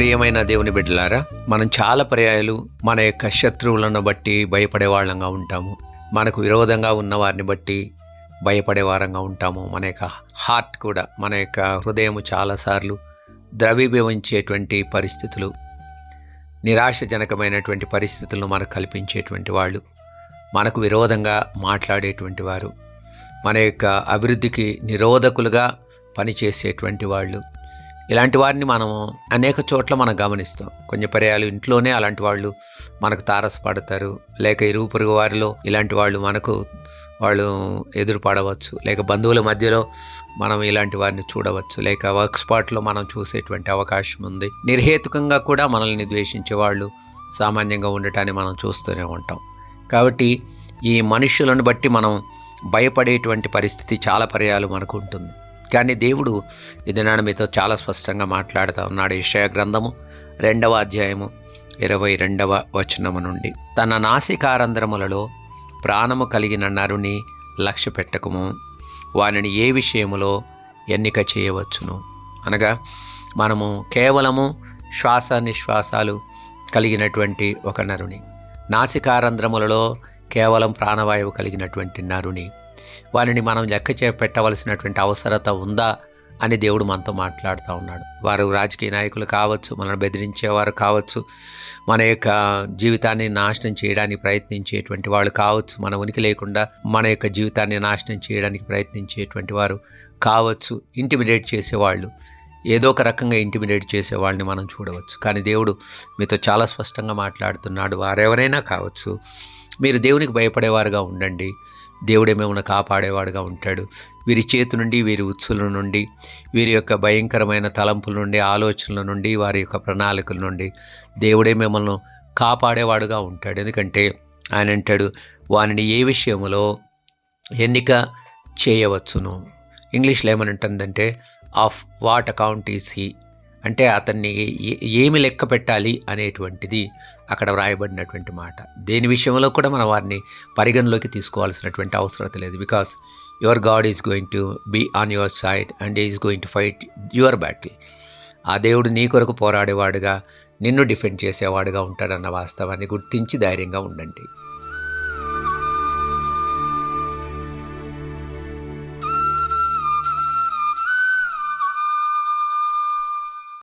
ప్రియమైన దేవుని బిడ్డలారా, మనం చాలా పర్యాయాలు మన యొక్క శత్రువులను బట్టి భయపడే వాళ్ళంగా ఉంటాము. మనకు విరోధంగా ఉన్న వారిని బట్టి భయపడే వారంగా ఉంటాము. మన యొక్క హార్ట్ కూడా, మన యొక్క హృదయం చాలాసార్లు ద్రవీభవించేటువంటి పరిస్థితులు, నిరాశజనకమైనటువంటి పరిస్థితులను మనకు కల్పించేటువంటి వాళ్ళు, మనకు విరోధంగా మాట్లాడేటువంటి వారు, మన యొక్క అభివృద్ధికి నిరోధకులుగా పనిచేసేటువంటి వాళ్ళు, ఇలాంటి వారిని మనము అనేక చోట్ల మనం గమనిస్తాం. కొన్ని పర్యాలు ఇంట్లోనే అలాంటి వాళ్ళు మనకు తారసపడతారు, లేక ఇరుగు పొరుగు వారిలో ఇలాంటి వాళ్ళు ఎదురుపడవచ్చు, లేక బంధువుల మధ్యలో మనం ఇలాంటి వారిని చూడవచ్చు, లేక వర్క్ స్పాట్లో మనం చూసేటువంటి అవకాశం ఉంది. నిర్హేతుకంగా కూడా మనల్ని ద్వేషించే వాళ్ళు సామాన్యంగా ఉండటాన్ని మనం చూస్తూనే ఉంటాం. కాబట్టి ఈ మనుషులను బట్టి మనం భయపడేటువంటి పరిస్థితి చాలా పర్యాలు మనకు ఉంటుంది. కానీ దేవుడు ఇది నాడు మీతో చాలా స్పష్టంగా మాట్లాడుతూ ఉన్నాడు. యెషయా గ్రంథము 2వ అధ్యాయము 22వ వచనము నుండి, తన నాసికారంధ్రములలో ప్రాణము కలిగిన నరుని లక్ష్య పెట్టకము, వానిని ఏ విషయములో ఎన్నిక చేయవచ్చును. అనగా మనము కేవలము శ్వాస నిశ్వాసాలు కలిగినటువంటి ఒక నరుని, నాసికారంధ్రములలో కేవలం ప్రాణవాయువు కలిగినటువంటి నరుని, వారిని మనం లెక్క పెట్టవలసినటువంటి అవసరత ఉందా అని దేవుడు మనతో మాట్లాడుతూ ఉన్నాడు. వారు రాజకీయ నాయకులు కావచ్చు, మనల్ని బెదిరించేవారు కావచ్చు, మన యొక్క జీవితాన్ని నాశనం చేయడానికి ప్రయత్నించేటువంటి వాళ్ళు కావచ్చు, మన ఉనికి లేకుండా మన యొక్క జీవితాన్ని నాశనం చేయడానికి ప్రయత్నించేటువంటి వారు కావచ్చు, ఇంటిమిడేట్ చేసేవాళ్ళు, ఏదో ఒక రకంగా ఇంటిమిడేట్ చేసేవాళ్ళని మనం చూడవచ్చు. కానీ దేవుడు మీతో చాలా స్పష్టంగా మాట్లాడుతున్నాడు. వారెవరైనా కావచ్చు, మీరు దేవునికి భయపడేవారుగా ఉండండి, దేవుడే మిమ్మల్ని కాపాడేవాడుగా ఉంటాడు. వీరి చేతి నుండి, వీరి ఉత్సుల నుండి, వీరి యొక్క భయంకరమైన తలంపుల నుండి, ఆలోచనల నుండి, వారి యొక్క ప్రణాళికల నుండి దేవుడే మిమ్మల్ని కాపాడేవాడుగా ఉంటాడు. ఎందుకంటే ఆయన అంటాడు, వానిని ఏ విషయంలో ఎన్నిక చేయవచ్చును. ఇంగ్లీష్లో ఏమని ఉంటుందంటే, of what account is he, అంటే అతన్ని ఏమి లెక్క పెట్టాలి అనేటువంటిది అక్కడ వ్రాయబడినటువంటి మాట. దేని విషయంలో కూడా మనం వారిని పరిగణలోకి తీసుకోవాల్సినటువంటి అవసరం లేదు. Because your god is going to be on your side and is going to fight your battle. ఆ దేవుడు నీ కొరకు పోరాడేవాడుగా, నిన్ను డిఫెండ్ చేసేవాడుగా ఉంటాడన్న వాస్తవాన్ని గుర్తించి ధైర్యంగా ఉండండి.